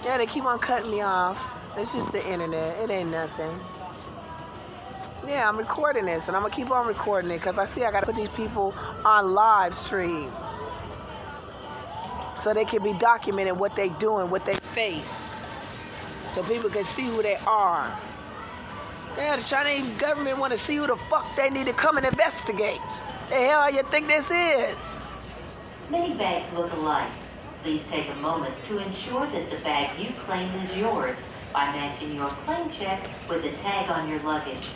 Yeah, they keep on cutting me off. It's just the internet. It ain't nothing. Yeah, I'm recording this, and I'm gonna keep on recording it because I see I gotta put these people on live stream so they can be documenting what they doing, what they face, so people can see who they are. Yeah, the Chinese government want to see who the fuck they need to come and investigate. The hell you think this is? Many bags look alike. Please take a moment to ensure that the bag you claim is yours by matching your claim check with the tag on your luggage.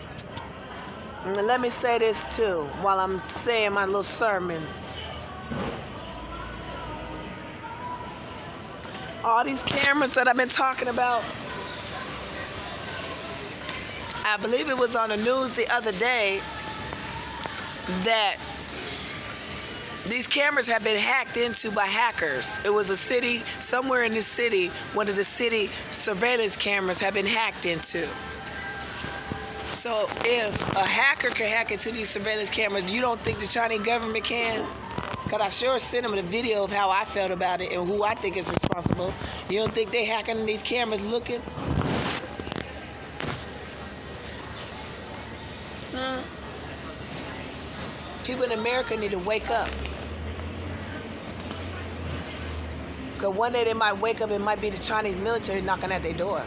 And let me say this too while I'm saying my little sermons. All these cameras that I've been talking about, I believe it was on the news the other day that these cameras have been hacked into by hackers. It was a city, somewhere in this city, one of the city surveillance cameras have been hacked into. So if a hacker can hack into these surveillance cameras, you don't think the Chinese government can? Because I sure sent them the video of how I felt about it and who I think is responsible. You don't think they hacking these cameras looking? People in America need to wake up. Because one day they might wake up, it might be the Chinese military knocking at their door.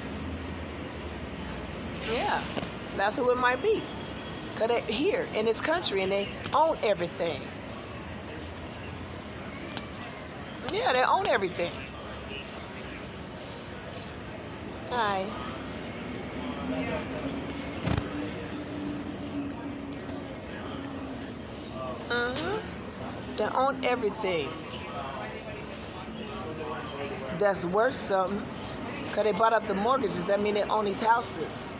Yeah, that's who it might be. Because they're here in this country and they own everything. Yeah, they own everything. Hi. They own everything. That's worth something. Because they bought up the mortgages. That means they own these houses.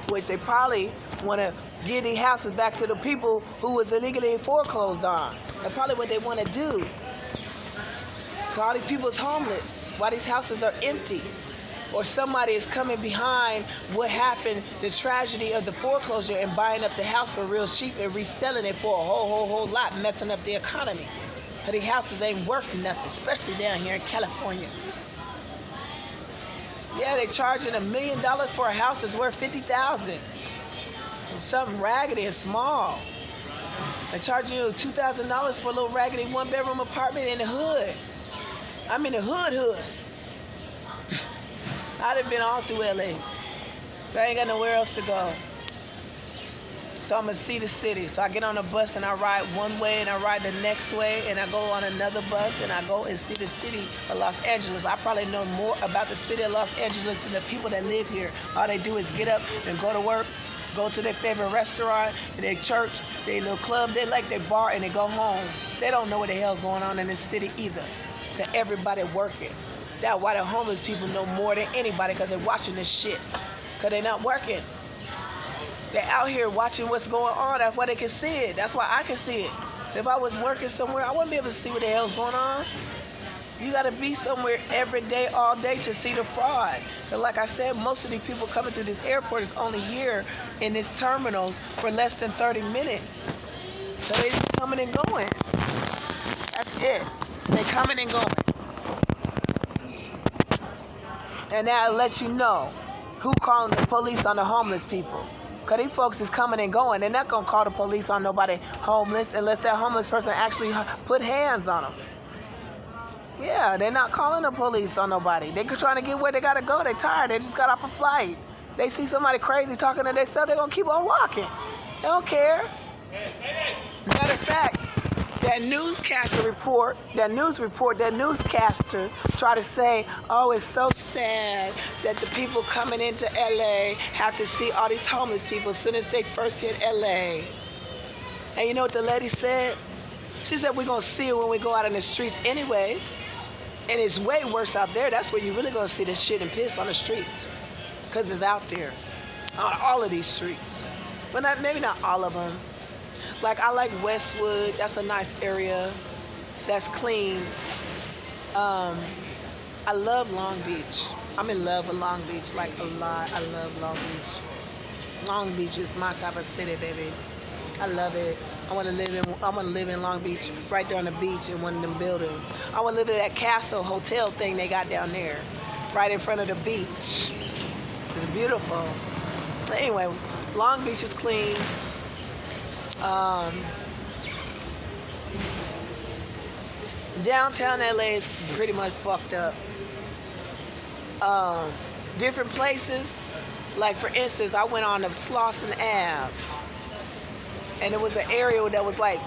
Which they probably want to give these houses back to the people who was illegally foreclosed on. That's probably what they want to do. Because all these people is homeless. Why these houses are empty. Or somebody is coming behind what happened, the tragedy of the foreclosure, and buying up the house for real cheap and reselling it for a whole lot, messing up the economy. Because these houses ain't worth nothing, especially down here in California. Yeah, they charging $1 million for a house that's worth $50,000. Something raggedy and small. They're charging you $2,000 for a little raggedy one-bedroom apartment in the hood. I'm in the hood. I done been all through LA. I ain't got nowhere else to go. So I'm going to see the city. So I get on a bus and I ride one way and I ride the next way and I go on another bus and I go and see the city of Los Angeles. I probably know more about the city of Los Angeles than the people that live here. All they do is get up and go to work, go to their favorite restaurant, their church, their little club they like, their bar, and they go home. They don't know what the hell's going on in this city either. Because everybody working. That's why the homeless people know more than anybody, because they're watching this shit. Because they're not working. They're out here watching what's going on. That's why they can see it. That's why I can see it. If I was working somewhere, I wouldn't be able to see what the hell's going on. You got to be somewhere every day, all day to see the fraud. Because like I said, most of these people coming through this airport is only here in this terminal for less than 30 minutes. So they just coming and going. That's it. They coming and going. And that'll let you know who calling the police on the homeless people. Because these folks is coming and going. They're not going to call the police on nobody homeless unless that homeless person actually put hands on them. Yeah, they're not calling the police on nobody. They're trying to get where they got to go. They're tired. They just got off a flight. They see somebody crazy talking to themselves, they're going to keep on walking. They don't care. Matter of fact, that newscaster try to say, oh, it's so sad that the people coming into LA have to see all these homeless people as soon as they first hit LA. And you know what the lady said? She said, we're going to see it when we go out in the streets anyways. And it's way worse out there. That's where you're really going to see this shit and piss on the streets. Because it's out there. On all of these streets. But maybe not all of them. Like, I like Westwood. That's a nice area. That's clean. I love Long Beach. I'm in love with Long Beach, like a lot. I love Long Beach. Long Beach is my type of city, baby. I love it. I want to live in Long Beach, right there on the beach in one of them buildings. I want to live in that castle hotel thing they got down there, right in front of the beach. It's beautiful. Anyway, Long Beach is clean. Downtown LA is pretty much fucked up. Different places, like for instance, I went on the Slauson Ave, and it was an area that was like,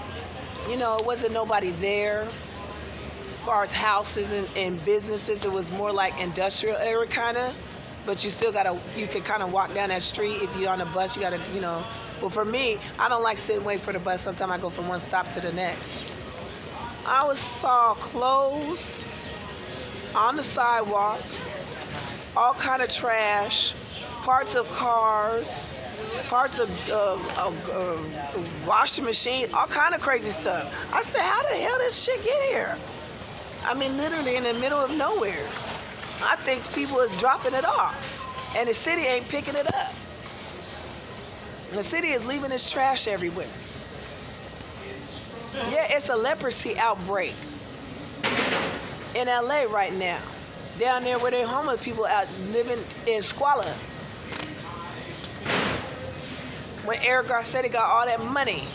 it wasn't nobody there. As far as houses and businesses, it was more like industrial area kind of. But you still you can kind of walk down that street. If you're on a bus, you gotta, Well, for me, I don't like sitting waiting for the bus. Sometimes I go from one stop to the next. I saw clothes on the sidewalk, all kind of trash, parts of cars, parts of washing machines, all kind of crazy stuff. I said, how the hell did this shit get here? I mean, literally in the middle of nowhere. I think people is dropping it off, and the city ain't picking it up. The city is leaving its trash everywhere. Yeah, it's a leprosy outbreak in LA right now. Down there where they're homeless people out living in squalor. When Eric Garcetti got all that money.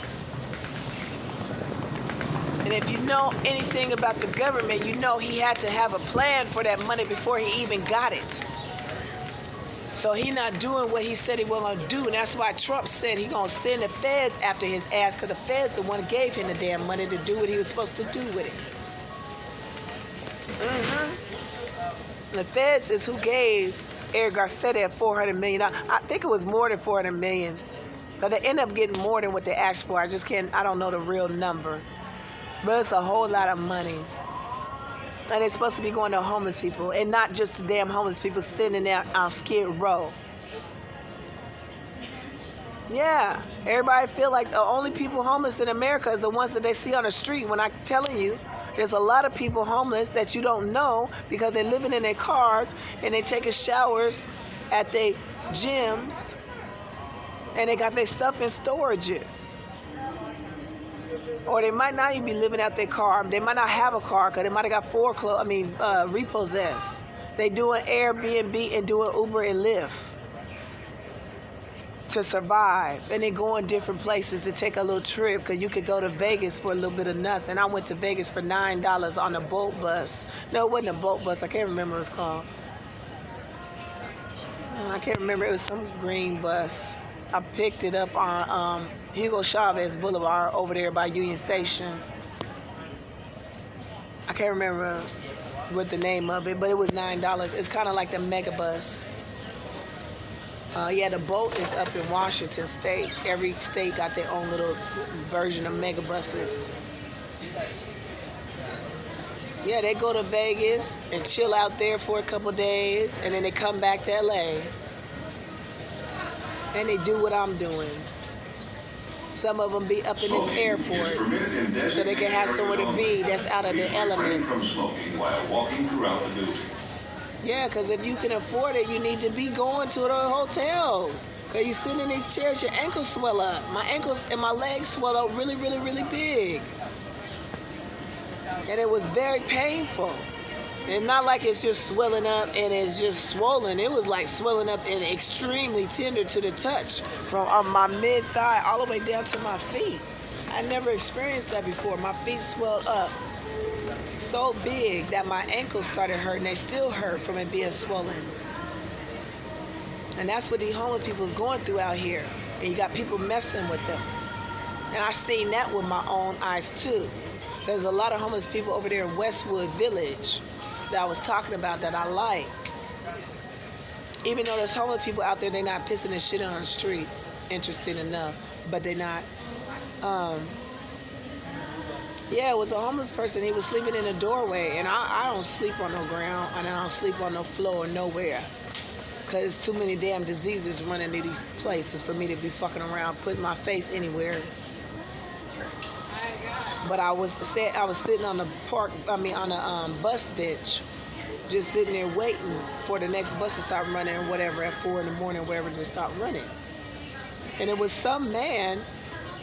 And if you know anything about the government, you know he had to have a plan for that money before he even got it. So he not doing what he said he was going to do. And that's why Trump said he going to send the feds after his ass, because the feds the one gave him the damn money to do what he was supposed to do with it. The feds is who gave Eric Garcetti $400 million. I think it was more than $400 million. But they end up getting more than what they asked for. I don't know the real number. But it's a whole lot of money. And it's supposed to be going to homeless people, and not just the damn homeless people sitting there on Skid Row. Yeah, everybody feel like the only people homeless in America is the ones that they see on the street. When I'm telling you, there's a lot of people homeless that you don't know because they're living in their cars and they taking showers at their gyms, and they got their stuff in storages. Or they might not even be living out their car. They might not have a car because they might have got repossessed. They doing Airbnb and doing Uber and Lyft to survive. And they going different places to take a little trip, because you could go to Vegas for a little bit of nothing. I went to Vegas for $9 on a boat bus. No, it wasn't a boat bus. I can't remember what it's called. I can't remember. It was some green bus. I picked it up on Hugo Chavez Boulevard over there by Union Station. I can't remember what the name of it, but it was $9. It's kind of like the mega bus. The boat is up in Washington State. Every state got their own little version of mega buses. Yeah, they go to Vegas and chill out there for a couple days, and then they come back to LA. And they do what I'm doing. Some of them be up in this airport so they can have somewhere to be that's out of the elements. Yeah, because if you can afford it, you need to be going to the hotel. Because you sit in these chairs, your ankles swell up. My ankles and my legs swell up really, really, really big. And it was very painful. It's not like it's just swelling up and it's just swollen. It was like swelling up and extremely tender to the touch from my mid-thigh all the way down to my feet. I never experienced that before. My feet swelled up so big that my ankles started hurting. They still hurt from it being swollen. And that's what these homeless people is going through out here. And you got people messing with them. And I seen that with my own eyes too. There's a lot of homeless people over there in Westwood Village that I was talking about that I like. Even though there's homeless people out there, they're not pissing and shit on the streets, interesting enough, but they're not. It was a homeless person. He was sleeping in a doorway, and I don't sleep on no ground, and I don't sleep on no floor nowhere, because there's too many damn diseases running to these places for me to be fucking around putting my face anywhere. But I was sitting on the bus bench, just sitting there waiting for the next bus to start running or whatever at 4 in the morning, wherever, just start running. And it was some man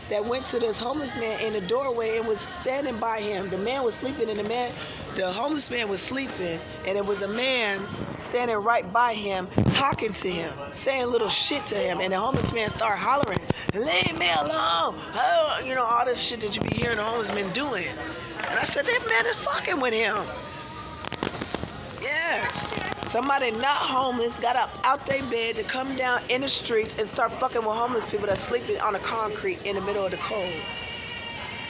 that went to this homeless man in the doorway and was standing by him. The man was sleeping, and the homeless man was sleeping, and it was a man standing right by him, talking to him, saying little shit to him, and the homeless man started hollering, "Leave me alone!" Oh, you know, all this shit that you be hearing the homeless men doing. And I said, that man is fucking with him. Yeah. Somebody not homeless got up out their bed to come down in the streets and start fucking with homeless people that's sleeping on the concrete in the middle of the cold.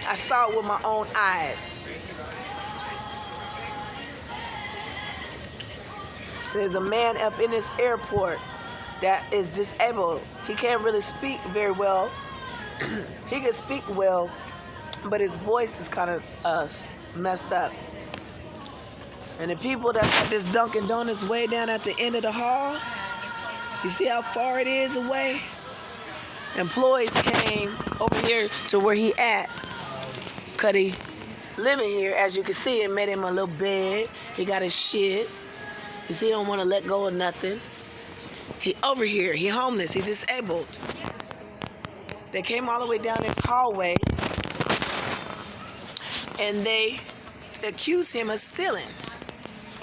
I saw it with my own eyes. There's a man up in this airport that is disabled. He can't really speak very well. He can speak well, but his voice is kind of messed up. And the people that's at this Dunkin' Donuts way down at the end of the hall, you see how far it is away? Employees came over here to where he at, cause he living here, as you can see, and made him a little bed. He got his shit. You see, he don't want to let go of nothing. He over here, he homeless, he disabled. They came all the way down this hallway, and they accused him of stealing.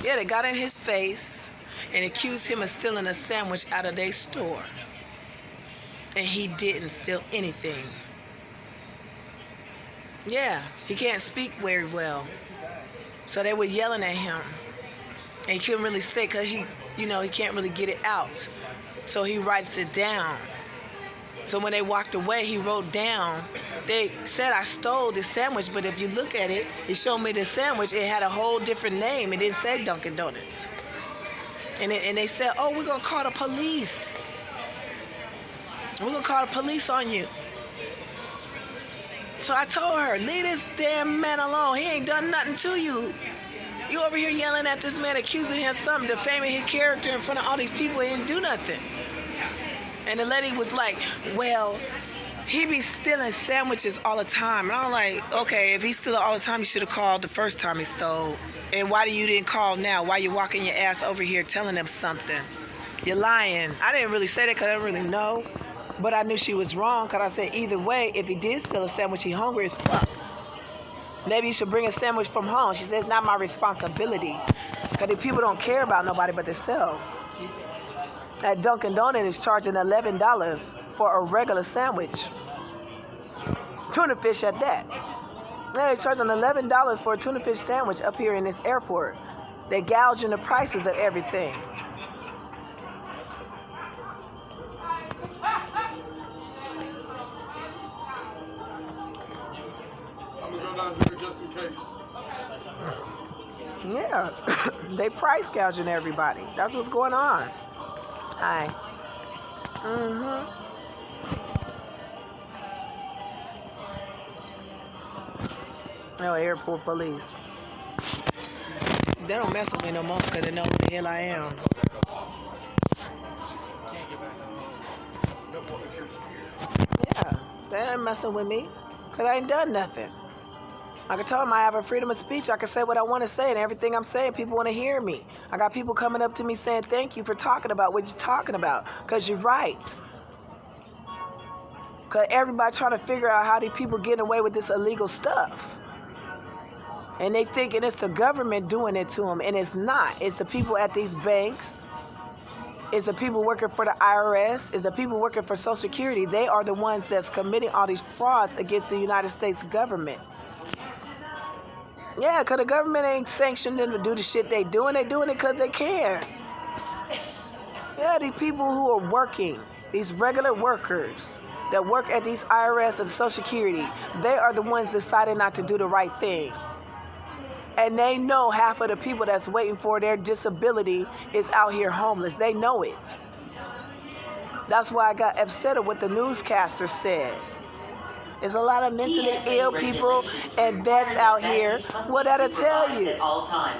Yeah, they got in his face and accused him of stealing a sandwich out of their store. And he didn't steal anything. Yeah, he can't speak very well. So they were yelling at him. And he couldn't really say because he can't really get it out. So he writes it down. So when they walked away, he wrote down, they said I stole this sandwich, but if you look at it, it showed me the sandwich. It had a whole different name. It didn't say Dunkin' Donuts. And they said, oh, we're going to call the police. We're going to call the police on you. So I told her, leave this damn man alone. He ain't done nothing to you. You over here yelling at this man, accusing him of something, defaming his character in front of all these people. He didn't do nothing. And the lady was like, well, he be stealing sandwiches all the time. And I'm like, okay, if he's stealing all the time, you should have called the first time he stole. And why you didn't call now? Why you walking your ass over here telling them something? You're lying. I didn't really say that because I didn't really know. But I knew she was wrong because I said either way, if he did steal a sandwich, he hungry as fuck. Maybe you should bring a sandwich from home. She said, it's not my responsibility. Because the people don't care about nobody but themselves. At Dunkin' Donuts is charging $11 for a regular sandwich. Tuna fish at that. They're charging $11 for a tuna fish sandwich up here in this airport. They're gouging the prices of everything. I'm gonna go down here just in case. Yeah, they price gouging everybody. That's what's going on. Hi. Oh, airport police. They don't mess with me no more because they know who the hell I am. Yeah, they ain't messing with me because I ain't done nothing. I can tell them I have a freedom of speech. I can say what I want to say, and everything I'm saying, people want to hear me. I got people coming up to me saying, thank you for talking about what you're talking about, because you're right. Because everybody trying to figure out how these people getting away with this illegal stuff. And they thinking it's the government doing it to them, and it's not. It's the people at these banks. It's the people working for the IRS. It's the people working for Social Security. They are the ones that's committing all these frauds against the United States government. Yeah, because the government ain't sanctioned them to do the shit they doing. They doing it because they can. Yeah, these people who are working, these regular workers that work at these IRS and Social Security, they are the ones deciding not to do the right thing. And they know half of the people that's waiting for their disability is out here homeless. They know it. That's why I got upset at what the newscaster said. There's a lot of mentally ill people and vets out here. Well, that'll tell you.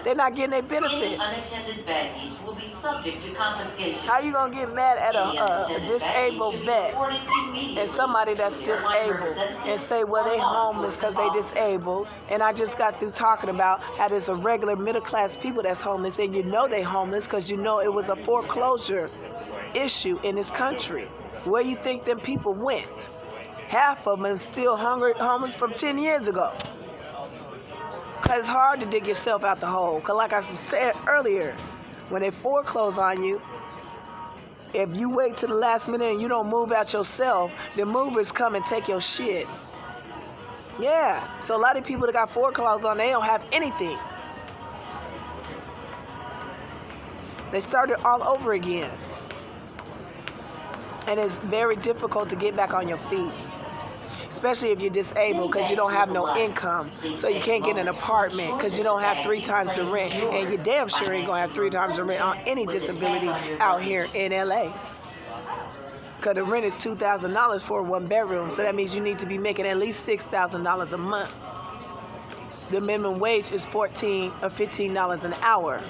They're not getting their benefits. Unattended baggage will be subject to confiscation. How you gonna get mad at a disabled vet and somebody that's disabled and say, well, they homeless because they disabled? And I just got through talking about how there's a regular middle class people that's homeless, and you know they homeless because you know it was a foreclosure issue in this country. Where you think them people went? Half of them are still homeless from 10 years ago. Because it's hard to dig yourself out the hole. Because like I said earlier, when they foreclose on you, if you wait till the last minute and you don't move out yourself, the movers come and take your shit. Yeah. So a lot of people that got foreclosed on, they don't have anything. They started all over again. And it's very difficult to get back on your feet. Especially if you're disabled because you don't have no income. So you can't get an apartment because you don't have 3 times the rent. And you damn sure ain't going to have 3 times the rent on any disability out here in LA. Because the rent is $2,000 for a 1-bedroom. So that means you need to be making at least $6,000 a month. The minimum wage is $14 or $15 an hour.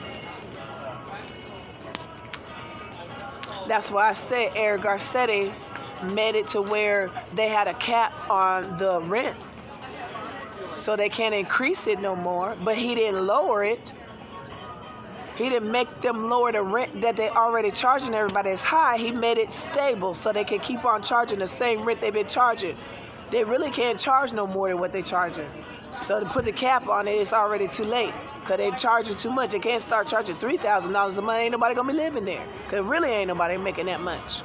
That's why I said Eric Garcetti made it to where they had a cap on the rent. So they can't increase it no more. But he didn't lower it. He didn't make them lower the rent that they already charging everybody as high. He made it stable so they can keep on charging the same rent they've been charging. They really can't charge no more than what they're charging. So to put the cap on it, it's already too late. Because they're charging too much. They can't start charging $3,000 a month. Ain't nobody going to be living there. Because really ain't nobody making that much.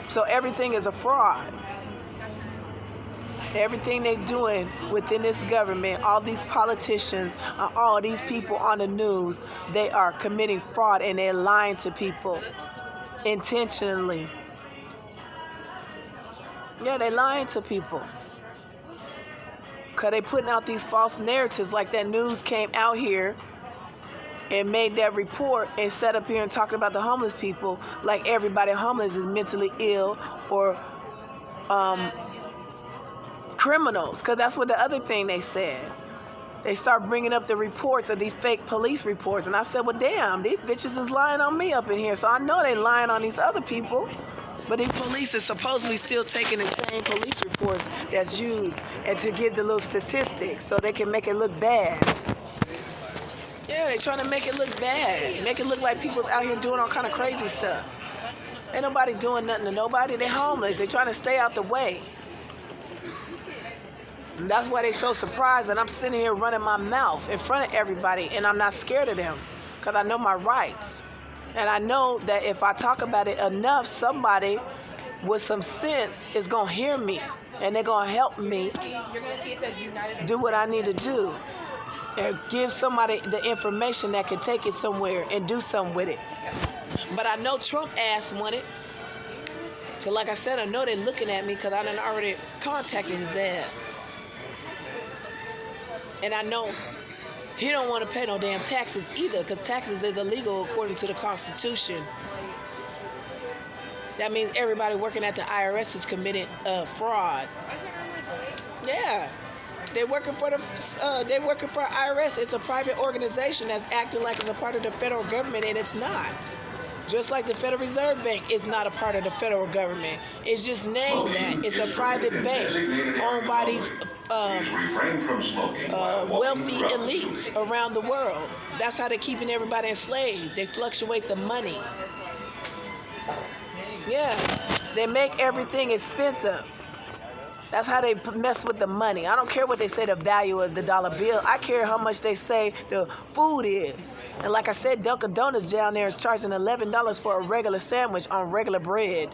So everything is a fraud. Everything they're doing within this government, all these politicians, all these people on the news, they are committing fraud and they're lying to people intentionally. Yeah, they're lying to people. Because they putting out these false narratives like that news came out here and made that report and sat up here and talked about the homeless people like everybody homeless is mentally ill or criminals. Because that's what the other thing they said. They start bringing up the reports of these fake police reports. And I said, well, damn, these bitches is lying on me up in here. So I know they lying on these other people. But these police is supposedly still taking the same police reports that's used and to give the little statistics so they can make it look bad. Yeah, they trying to make it look bad. Make it look like people's out here doing all kind of crazy stuff. Ain't nobody doing nothing to nobody. They homeless. They trying to stay out the way. And that's why they so surprised that I'm sitting here running my mouth in front of everybody and I'm not scared of them because I know my rights. And I know that if I talk about it enough, somebody with some sense is going to hear me and they're going to help me do what I need to do and give somebody the information that can take it somewhere and do something with it. But I know Trump ass want it. Because like I said, I know they're looking at me because I done already contacted his ass. And I know he don't want to pay no damn taxes either because taxes is illegal according to the Constitution. That means everybody working at the IRS is committing fraud. Yeah. They're working for IRS. It's a private organization that's acting like it's a part of the federal government, and it's not. Just like the Federal Reserve Bank is not a part of the federal government. It's just named that. It's a private bank owned by these wealthy elites around the world. That's how they're keeping everybody enslaved. They fluctuate the money. Yeah, they make everything expensive. That's how they mess with the money. I don't care what they say the value of the dollar bill. I care how much they say the food is. And like I said, Dunkin' Donuts down there is charging $11 for a regular sandwich on regular bread.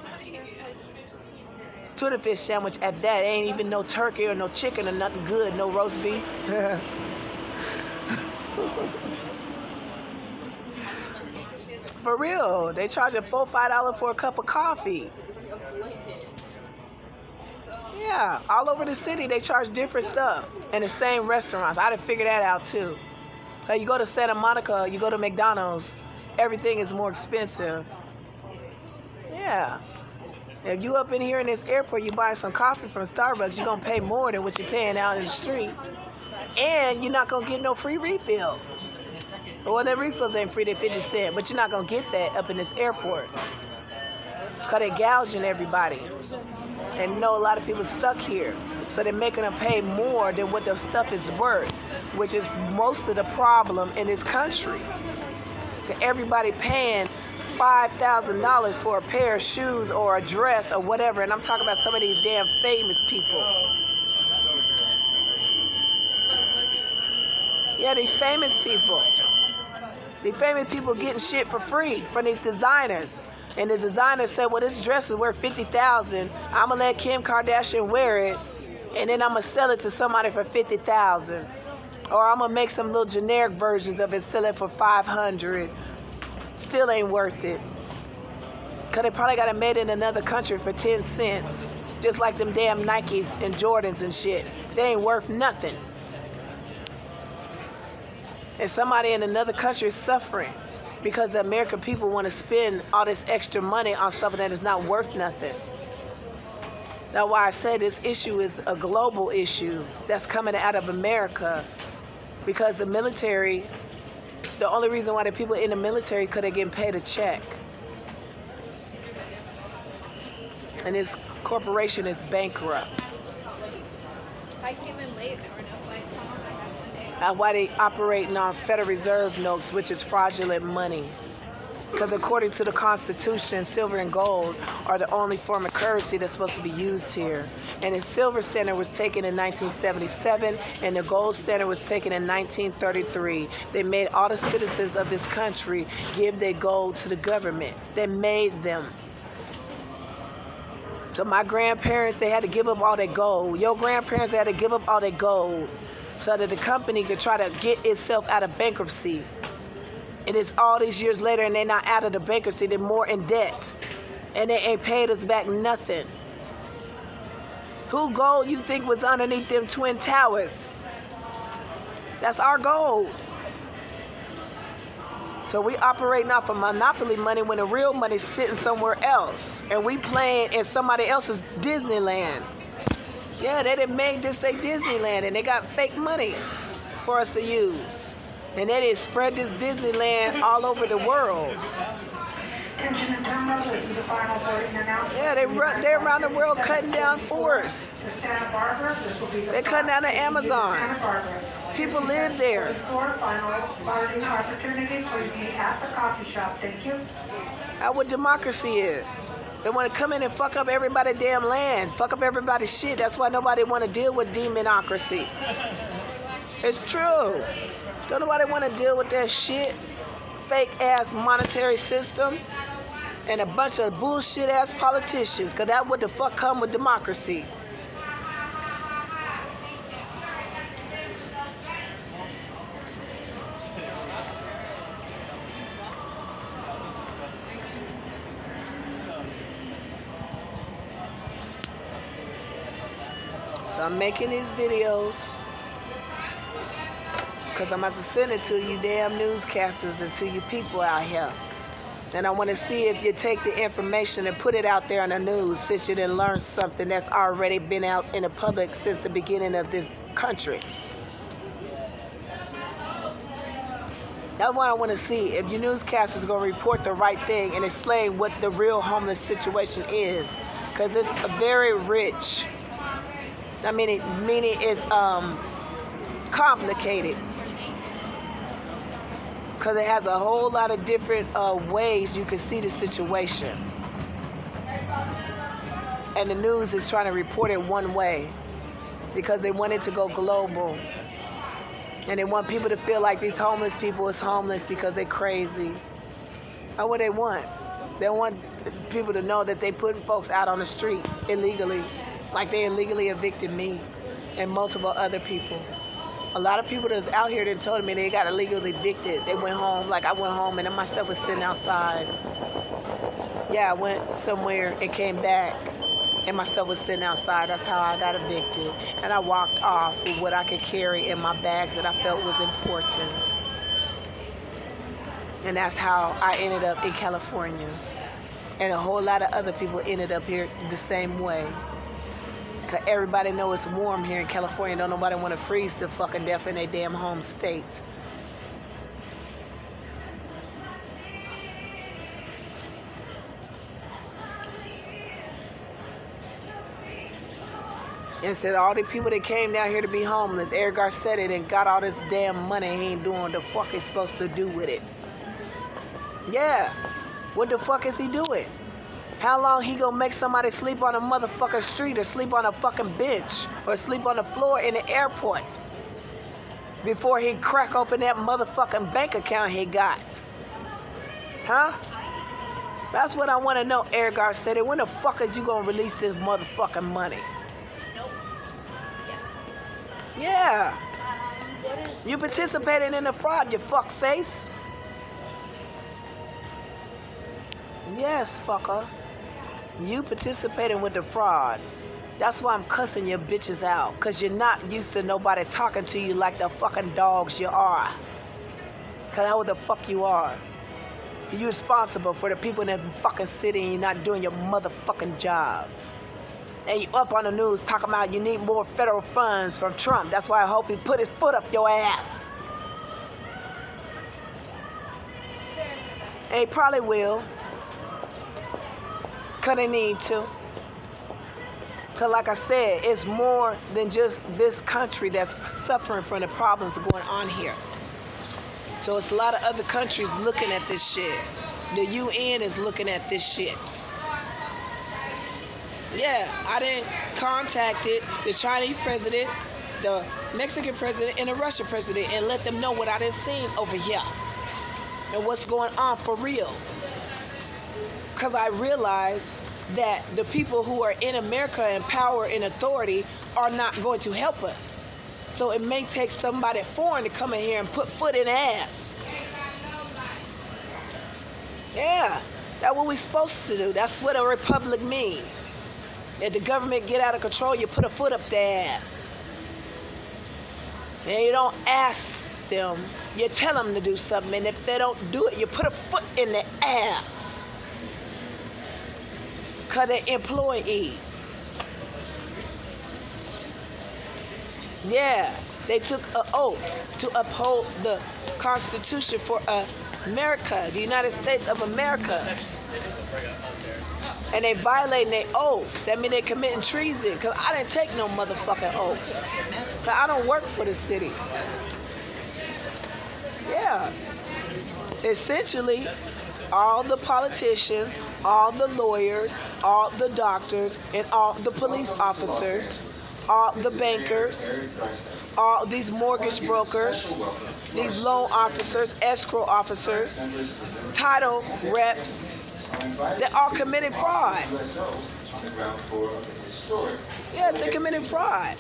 Tuna fish sandwich at that. Ain't even no turkey or no chicken or nothing good. No roast beef. For real. They charge $4, $5 for a cup of coffee. Yeah, all over the city they charge different stuff in the same restaurants. I done figured that out too. You go to Santa Monica, you go to McDonald's, everything is more expensive. Yeah. If you up in here in this airport, you buy some coffee from Starbucks, you're going to pay more than what you're paying out in the streets. And you're not going to get no free refill. Well, the refills ain't free, they're 50 cents, but you're not going to get that up in this airport. Because they're gouging everybody. And know a lot of people stuck here. So they're making them pay more than what their stuff is worth, which is most of the problem in this country. Everybody paying $5, $5,000 for a pair of shoes or a dress or whatever. And I'm talking about some of these damn famous people. Yeah, these famous people. These famous people getting shit for free from these designers. And the designer said, well, this dress is worth $50,000. I'm going to let Kim Kardashian wear it, and then I'm going to sell it to somebody for $50,000. Or I'm going to make some little generic versions of it, sell it for $500. Still ain't worth it. Because they probably got it made in another country for 10 cents. Just like them damn Nikes and Jordans and shit. They ain't worth nothing. And somebody in another country is suffering because the American people want to spend all this extra money on something that is not worth nothing. That's why I say this issue is a global issue that's coming out of America, because the military, the only reason why the people in the military could have getting paid a check. And this corporation is bankrupt. I came in late, there were no flights home. I had one day. That's why they operating on Federal Reserve notes, which is fraudulent money. Because according to the Constitution, silver and gold are the only form of currency that's supposed to be used here. And the silver standard was taken in 1977, and the gold standard was taken in 1933. They made all the citizens of this country give their gold to the government. They made them. So my grandparents, they had to give up all their gold. Your grandparents, they had to give up all their gold so that the company could try to get itself out of bankruptcy. And it's all these years later, and they're not out of the bankruptcy. They're more in debt. And they ain't paid us back nothing. Who gold you think was underneath them Twin Towers? That's our gold. So we operating off of monopoly money when the real money's sitting somewhere else. And we playing in somebody else's Disneyland. Yeah, they done made this their Disneyland, and they got fake money for us to use. And they did spread this Disneyland all over the world. Attention and terminal, this is a final boarding announcement. Yeah, they're around the world cutting down forests. To Santa Barbara, this will be the They're cutting down the Amazon. Santa Barbara. People live there. For final boarding opportunity, please meet at the coffee shop. Thank you. That's what democracy is. They want to come in and fuck up everybody's damn land, fuck up everybody's shit. That's why nobody want to deal with demonocracy. It's true. Don't nobody want to deal with that shit. Fake ass monetary system and a bunch of bullshit ass politicians, because that's what the fuck come with democracy. So I'm making these videos because I'm about to send it to you damn newscasters and to you people out here. And I want to see if you take the information and put it out there on the news, since you didn't learn something that's already been out in the public since the beginning of this country. That's what I want to see, if your newscasters are going to report the right thing and explain what the real homeless situation is. Because it's very rich. Meaning it's complicated. Because it has a whole lot of different ways you can see the situation. And the news is trying to report it one way because they want it to go global. And they want people to feel like these homeless people is homeless because they're crazy. That's what they want. They want people to know that they putting folks out on the streets illegally, like they illegally evicted me and multiple other people. A lot of people that's out here that told me they got illegally evicted. They went home, like I went home and then my stuff was sitting outside. Yeah, I went somewhere and came back and my stuff was sitting outside. That's how I got evicted. And I walked off with what I could carry in my bags that I felt was important. And that's how I ended up in California. And a whole lot of other people ended up here the same way. Cause everybody know it's warm here in California. Don't nobody want to freeze to fucking death in their damn home state. And said all the people that came down here to be homeless, Eric Garcetti and got all this damn money, he ain't doing what the fuck he's supposed to do with it. Yeah. What the fuck is he doing? How long he gonna make somebody sleep on a motherfucking street or sleep on a fucking bench or sleep on the floor in the airport before he crack open that motherfucking bank account he got? Huh? That's what I want to know, Eric Garcetti. When the fuck is you gonna release this motherfucking money? Nope. Yeah. What is You participating in the fraud, you fuck face. Yes, fucker. You participating with the fraud. That's why I'm cussing your bitches out. Because you're not used to nobody talking to you like the fucking dogs you are. Because that's what the fuck you are. You're responsible for the people in that fucking city and you're not doing your motherfucking job. And you up on the news talking about you need more federal funds from Trump. That's why I hope he put his foot up your ass. And he probably will. Because they need to. Because like I said, it's more than just this country that's suffering from the problems going on here. So it's a lot of other countries looking at this shit. The UN is looking at this shit. Yeah, I didn't contact the Chinese president, the Mexican president, and the Russian president and let them know what I done seen over here and what's going on for real. Because I realized that the people who are in America in power and authority are not going to help us. So it may take somebody foreign to come in here and put foot in the ass. Yeah, that's what we're supposed to do. That's what a republic means. If the government get out of control, you put a foot up their ass. And you don't ask them, you tell them to do something. And if they don't do it, you put a foot in their ass. Because they're employees. Yeah, they took an oath to uphold the Constitution for America, the United States of America. And they violating their oath. That means they committing treason. Because I didn't take no motherfucking oath. Because I don't work for the city. Yeah. Essentially, all the politicians, all the lawyers, all the doctors, and all the police officers, all the bankers, all these mortgage brokers, these loan officers, escrow officers, title reps, they all committed fraud. Yes, they committed fraud.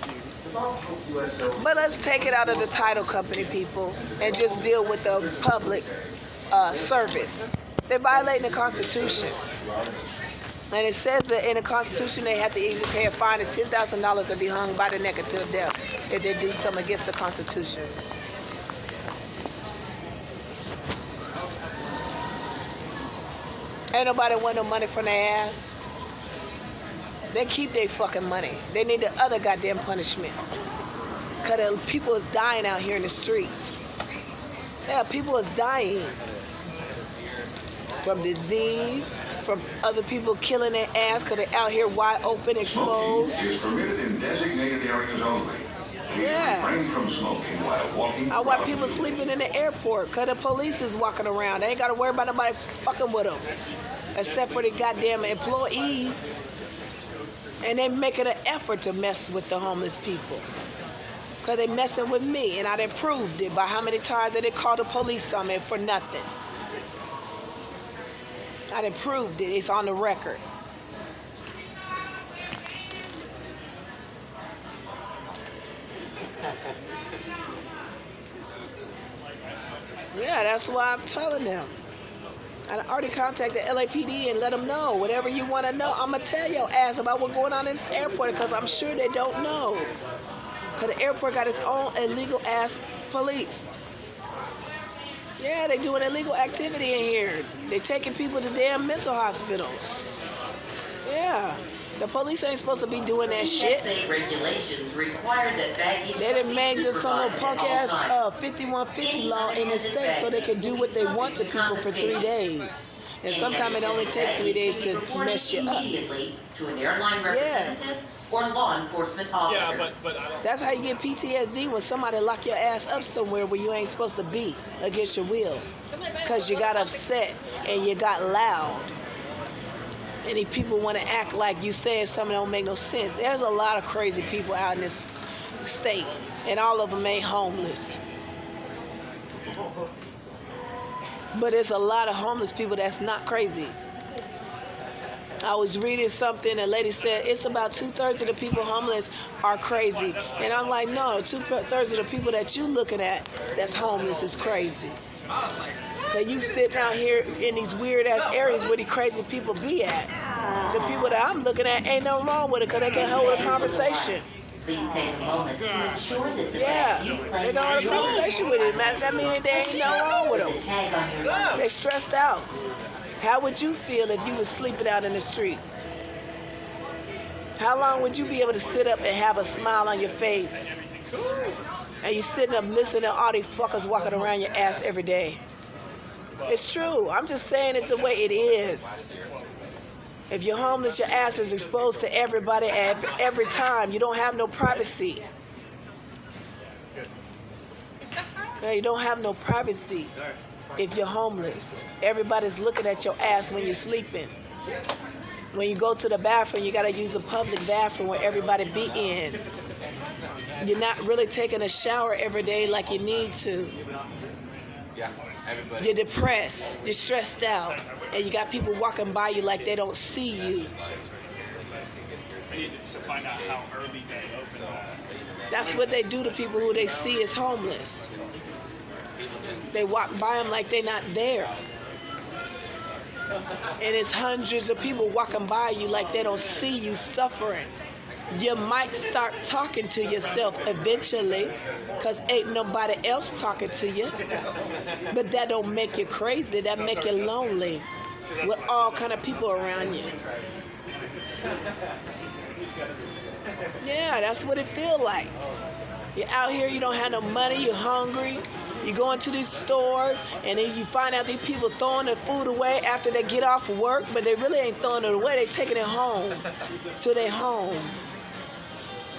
But let's take it out of the title company people and just deal with the public servants. They're violating the Constitution. And it says that in the Constitution they have to either pay a fine of $10,000 or be hung by the neck until death if they do something against the Constitution. Ain't nobody want no money from their ass. They keep their fucking money. They need the other goddamn punishment. Because people is dying out here in the streets. Yeah, people is dying. From disease, from other people killing their ass because they're out here wide open, exposed. Smoking is permitted in designated areas only. Yeah. Refrain from smoking while walking. I watch people sleeping in the airport because the police is walking around. They ain't got to worry about nobody fucking with them. Except for the goddamn employees. And they making an effort to mess with the homeless people. Because they messing with me. And I done proved it by how many times that they called the police on me for nothing. I done proved it. It's on the record. Yeah, that's why I'm telling them. I already contacted LAPD and let them know. Whatever you want to know, I'm going to tell your ass about what's going on in this airport because I'm sure they don't know. Because the airport got its own illegal ass police. Yeah, they doing illegal activity in here. They taking people to damn mental hospitals. Yeah. The police ain't supposed to be doing that shit. TSA regulations require that baggage They done made be this some little supervised punk at all ass times. 5150 law in the state so they can do what they want to people for 3 days. And sometimes it only takes 3 days to mess you up. Immediately to an airline Yeah. representative or law enforcement officer. Yeah, but I don't. That's how you get PTSD, when somebody lock your ass up somewhere where you ain't supposed to be against your will. Because you got upset and you got loud. And these people want to act like you saying something that don't make no sense. There's a lot of crazy people out in this state, and all of them ain't homeless. But there's a lot of homeless people that's not crazy. I was reading something, a lady said it's about 2/3 of the people homeless are crazy. And I'm like, no, 2/3 of the people that you looking at that's homeless is crazy. That you sitting out here in these weird ass areas where these crazy people be at. The people that I'm looking at ain't no wrong with it because they can hold a conversation. Please take a moment to ensure that the Yeah, bag you they claim got a is yours. conversation with it. That means there ain't no wrong with With them. the tag on your license. They stressed out. How would you feel if you was sleeping out in the streets? How long would you be able to sit up and have a smile on your face? And you sitting up listening to all these fuckers walking around your ass every day? It's true. I'm just saying it the way it is. If you're homeless, your ass is exposed to everybody every time. You don't have no privacy. Okay, you don't have no privacy if you're homeless. Everybody's looking at your ass when you're sleeping. When you go to the bathroom, you got to use a public bathroom where everybody be in. You're not really taking a shower every day like you need to. You're depressed, you're stressed out, and you got people walking by you like they don't see you. I need to find out how early they open. That's what they do to people who they see as homeless. They walk by them like they're not there. And it's hundreds of people walking by you like they don't see you suffering. You might start talking to yourself eventually because ain't nobody else talking to you. But that don't make you crazy. That make you lonely with all kind of people around you. Yeah, that's what it feel like. You're out here, you don't have no money, you're hungry. You go into these stores and then you find out these people throwing their food away after they get off of work, but they really ain't throwing it away, they taking it home to their home.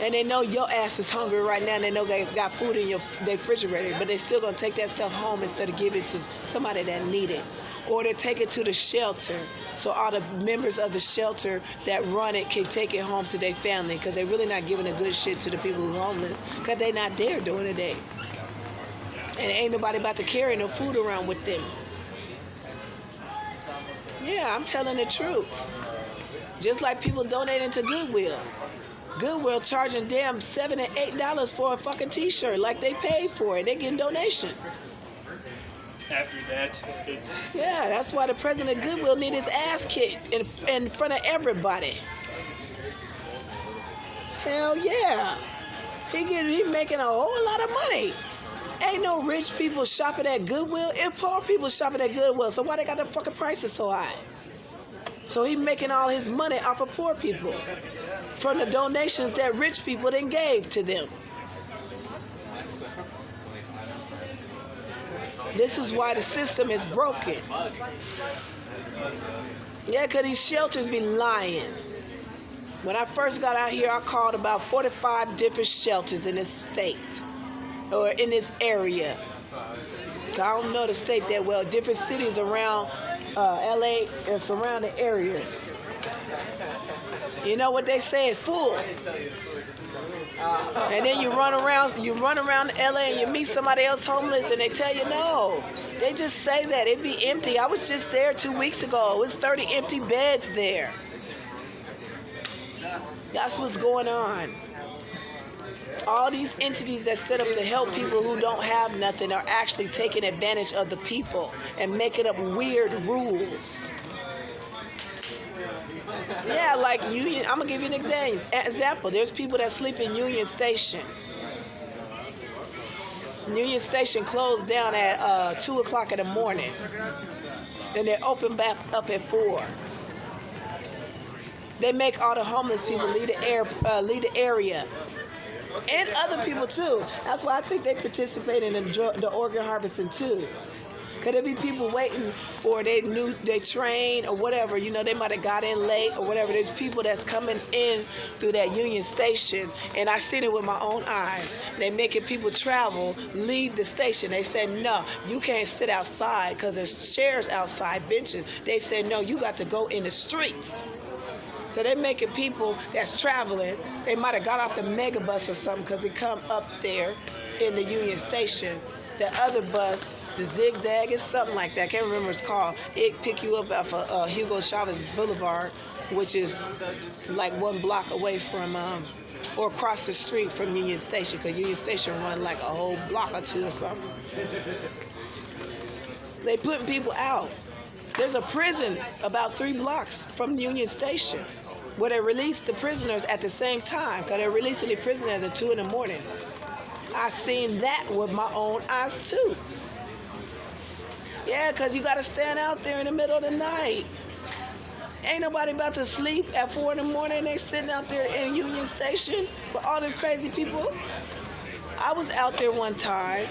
And they know your ass is hungry right now and they know they got food in their refrigerator, but they still gonna take that stuff home instead of give it to somebody that need it. Or they take it to the shelter so all the members of the shelter that run it can take it home to their family because they're really not giving a good shit to the people who's homeless because they're not there during the day. And ain't nobody about to carry no food around with them. Yeah, I'm telling the truth. Just like people donating to Goodwill. Goodwill charging damn $7 and $8 for a fucking t-shirt like they paid for it. They getting donations. After that, it's... Yeah, that's why the president of Goodwill need his ass kicked in front of everybody. Hell yeah. He making a whole lot of money. Ain't no rich people shopping at Goodwill. It's poor people shopping at Goodwill. So why they got the fucking prices so high? So he making all his money off of poor people from the donations that rich people then gave to them. This is why the system is broken. Yeah, because these shelters be lying. When I first got out here, I called about 45 different shelters in this state or in this area. I don't know the state that well. Different cities around LA and surrounding areas. You know what they say? It's full. And then you run around LA and you meet somebody else homeless and they tell you no. They just say that. It be empty. I was just there 2 weeks ago. It was 30 empty beds there. That's what's going on. All these entities that set up to help people who don't have nothing are actually taking advantage of the people and making up weird rules. Yeah, like Union. I'm gonna give you an example. There's people that sleep in Union Station. Union Station closed down at 2 o'clock in the morning, and they open back up at 4. They make all the homeless people leave the area, and other people too. That's why I think they participate in the organ harvesting too. Could there be people waiting for their train or whatever? You know, they might have got in late or whatever. There's people that's coming in through that Union Station, and I seen it with my own eyes. They making people travel, leave the station. They said, no, you can't sit outside because there's chairs outside, benches. They said, no, you got to go in the streets. So they're making people that's traveling, they might have got off the megabus or something because it come up there in the Union Station. The other bus, the Zigzag, is something like that. I can't remember what it's called. It pick you up off of Hugo Chavez Boulevard, which is like 1 block away from, or across the street from Union Station, because Union Station run like a whole block or 2 or something. They putting people out. There's a prison about 3 blocks from Union Station where they release the prisoners at the same time, because they're releasing the prisoners at 2 in the morning. I seen that with my own eyes too. Yeah, because you got to stand out there in the middle of the night. Ain't nobody about to sleep at 4 in the morning. They sitting out there in Union Station with all them crazy people. I was out there one time,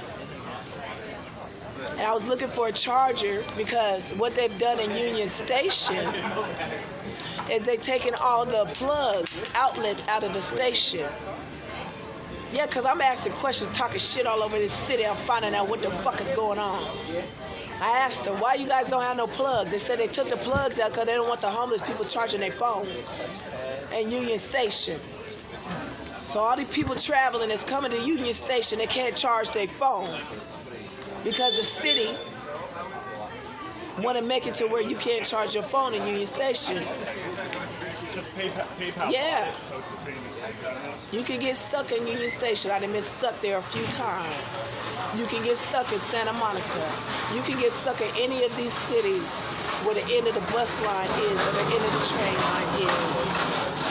and I was looking for a charger, because what they've done in Union Station is they taking all the plugs, outlets out of the station. Yeah, because I'm asking questions, talking shit all over this city. I'm finding out what the fuck is going on. I asked them, why you guys don't have no plugs? They said they took the plugs out because they don't want the homeless people charging their phones in Union Station. So all these people traveling that's coming to Union Station, they can't charge their phone because the city want to make it to where you can't charge your phone in Union Station. Just PayPal. Yeah. You can get stuck in Union Station. I've been stuck there a few times. You can get stuck in Santa Monica. You can get stuck in any of these cities where the end of the bus line is or the end of the train line is.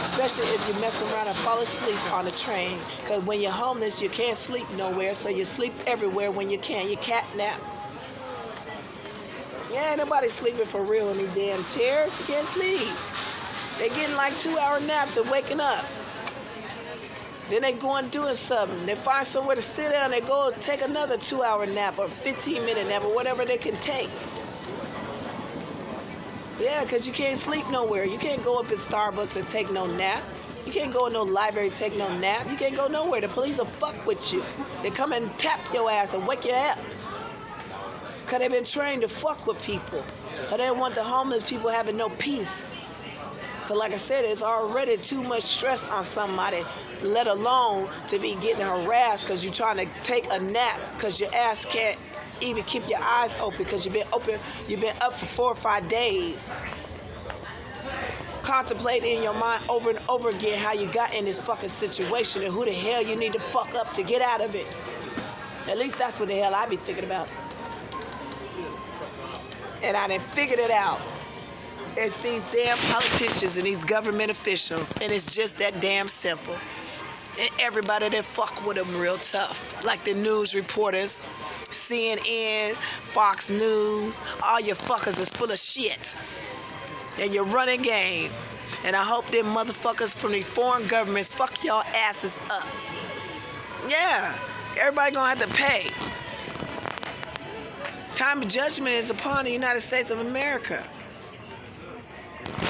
Especially if you mess around and fall asleep on the train. Because when you're homeless, you can't sleep nowhere, so you sleep everywhere when you can. You cat nap. Yeah, nobody's sleeping for real in these damn chairs. You can't sleep. They're getting like 2-hour naps and waking up. Then they go and doing something. They find somewhere to sit down. They go and take another 2-hour nap or 15-minute nap or whatever they can take. Yeah, because you can't sleep nowhere. You can't go up in Starbucks and take no nap. You can't go in no library and take no nap. You can't go nowhere. The police will fuck with you. They come and tap your ass and wake you up. Because they've been trained to fuck with people. Because they don't want the homeless people having no peace. Because like I said, it's already too much stress on somebody, let alone to be getting harassed because you're trying to take a nap because your ass can't even keep your eyes open because you've been up for 4 or 5 days. Contemplating in your mind over and over again how you got in this fucking situation and who the hell you need to fuck up to get out of it. At least that's what the hell I be thinking about. And I done figured it out. It's these damn politicians and these government officials, and it's just that damn simple. And everybody that fuck with them real tough, like the news reporters, CNN, Fox News, all your fuckers is full of shit. And you're running game. And I hope them motherfuckers from these foreign governments fuck y'all asses up. Yeah, everybody gonna have to pay. Time of judgment is upon the United States of America.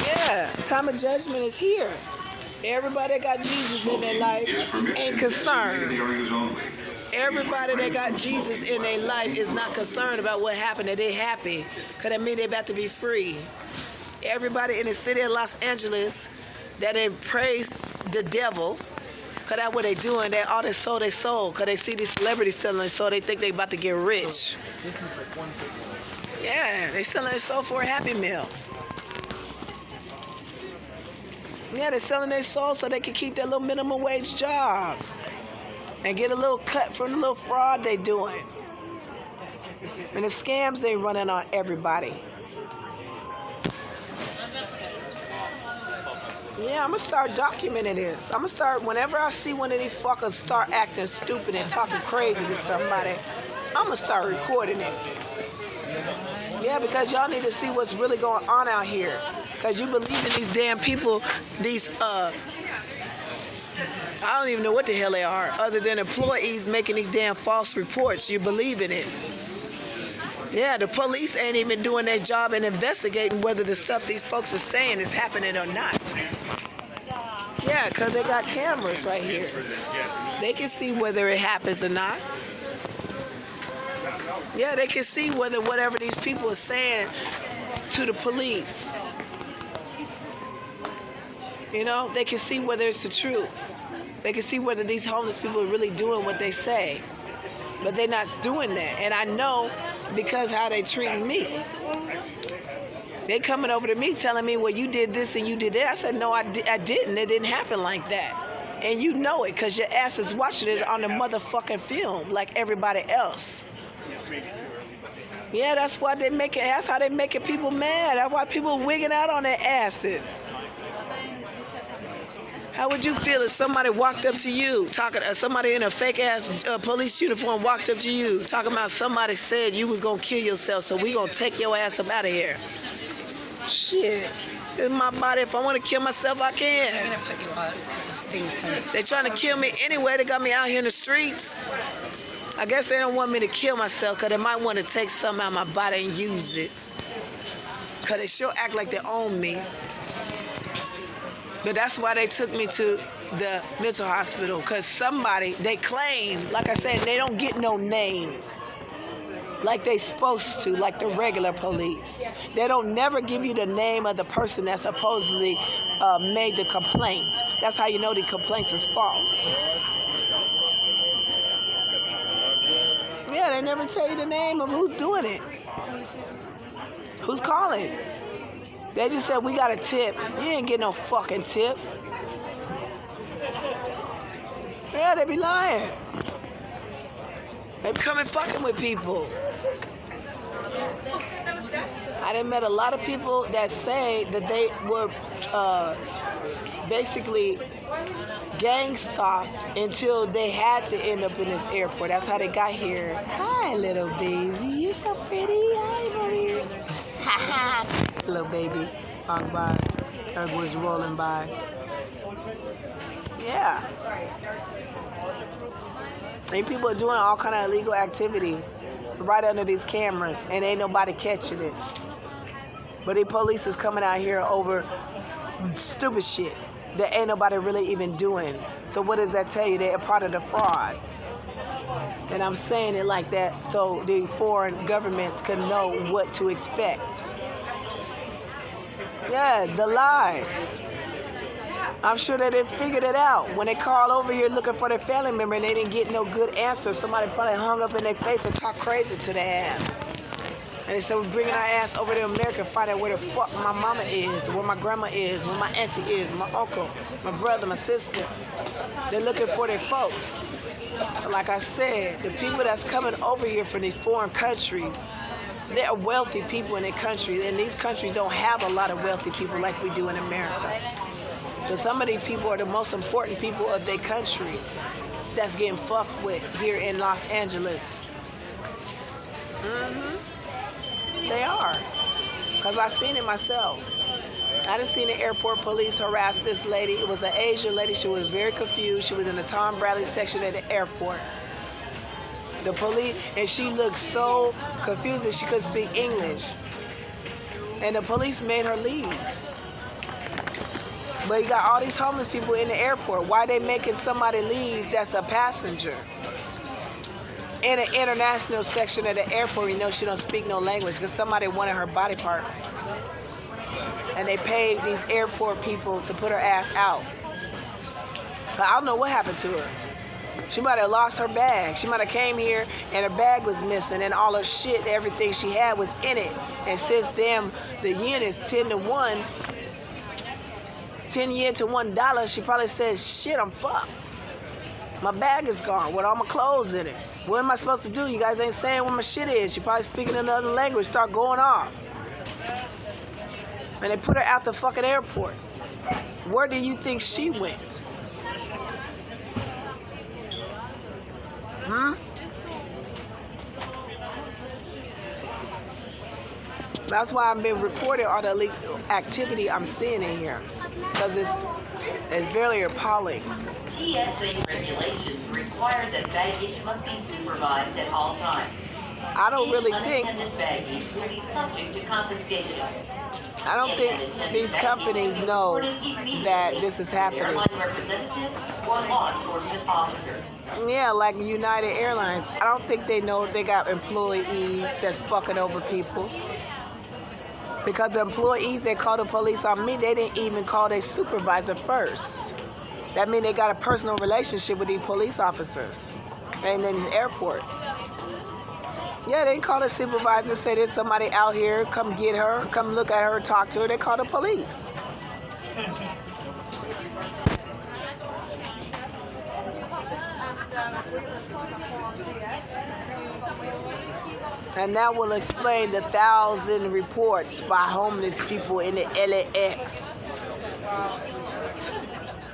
Yeah, time of judgment is here. Everybody that got Jesus in their life ain't concerned. Everybody that got Jesus in their life is not concerned about what happened, that they happy, because that means they about to be free. Everybody in the city of Los Angeles that they praise the devil, because that's what they doing. They all they sold their soul, because they see these celebrities selling their soul, they think they about to get rich. Yeah, they selling their soul for a Happy Meal. Yeah, they're selling their soul so they can keep their little minimum wage job and get a little cut from the little fraud they doing and the scams they running on everybody. Yeah, I'm going to start documenting this. I'm going to start, whenever I see one of these fuckers start acting stupid and talking crazy to somebody, I'm going to start recording it. Yeah, because y'all need to see what's really going on out here. Because you believe in these damn people, these, I don't even know what the hell they are, other than employees making these damn false reports. You believe in it. Yeah, the police ain't even doing their job in investigating whether the stuff these folks are saying is happening or not. Yeah, because they got cameras right here. They can see whether it happens or not. Yeah, they can see whether whatever these people are saying to the police. You know, they can see whether it's the truth. They can see whether these homeless people are really doing what they say. But they're not doing that. And I know because how they treating me. They coming over to me telling me, well, you did this and you did that. I said, no, I didn't. It didn't happen like that. And you know it because your ass is watching it on the motherfucking film like everybody else. Yeah, that's why that's how they making people mad. That's why people wigging out on their asses. How would you feel if somebody walked up to you, somebody in a fake-ass police uniform walked up to you, talking about somebody said you was going to kill yourself, so we going to take your ass up out of here? Shit. It's my body. If I want to kill myself, I can. I'm going to put you on because this thing's coming. They trying to kill me anyway. They got me out here in the streets. I guess they don't want me to kill myself because they might want to take something out of my body and use it. Because they sure act like they own me. But that's why they took me to the mental hospital. Because they claim, like I said, they don't get no names. Like they supposed to, like the regular police. They don't never give you the name of the person that supposedly made the complaint. That's how you know the complaint is false. Yeah, they never tell you the name of who's doing it. Who's calling? They just said, we got a tip. You ain't get no fucking tip. Yeah, they be lying. They be coming fucking with people. I done met a lot of people that say that they were basically gang stalked until they had to end up in this airport. That's how they got here. Hi, little baby. You're so pretty. Hi, baby. Ha ha. Little baby. Walk by. Everyone's rolling by. Yeah. And people are doing all kind of illegal activity right under these cameras, and ain't nobody catching it. But the police is coming out here over stupid shit that ain't nobody really even doing. So what does that tell you? They're a part of the fraud. And I'm saying it like that so the foreign governments can know what to expect. Yeah, the lies. I'm sure they didn't figure it out. When they call over here looking for their family member and they didn't get no good answer, somebody probably hung up in their face and talked crazy to their ass. And they said, we're bringing our ass over to America and find out where the fuck my mama is, where my grandma is, where my auntie is, my uncle, my brother, my sister. They're looking for their folks. Like I said, the people that's coming over here from these foreign countries, they are wealthy people in their country, and these countries don't have a lot of wealthy people like we do in America. So some of these people are the most important people of their country that's getting fucked with here in Los Angeles. They are. Because I seen it myself. I done seen the airport police harass this lady. It was an Asian lady. She was very confused. She was in the Tom Bradley section at the airport. The police, and she looked so confused that she couldn't speak English. And the police made her leave. But you got all these homeless people in the airport. Why are they making somebody leave that's a passenger? In an international section of the airport, you know she don't speak no language because somebody wanted her body part. And they paid these airport people to put her ass out. But I don't know what happened to her. She might have lost her bag. She might have came here and her bag was missing and all her shit, everything she had was in it. And since the yen is 10 to 1, 10 yen to $1, she probably said, shit, I'm fucked. My bag is gone with all my clothes in it. What am I supposed to do? You guys ain't saying where my shit is. She probably speaking another language, start going off. And they put her out the fucking airport. Where do you think she went? That's why I've been recording all the illegal activity I'm seeing in here. Because it's very appalling. TSA regulations require that baggage must be supervised at all times. I don't really think, Unattended baggage will be subject to confiscation. I don't think these companies know that this is happening. Airline representative or law enforcement officer. Yeah, like United Airlines. I don't think they know they got employees that's fucking over people. Because the employees that called the police on me, they didn't even call their supervisor first. That means they got a personal relationship with these police officers and in the airport. Yeah, they didn't call the supervisor, say there's somebody out here, come get her, come look at her, talk to her. They called the police. And that will explain the 1,000 reports by homeless people in the LAX.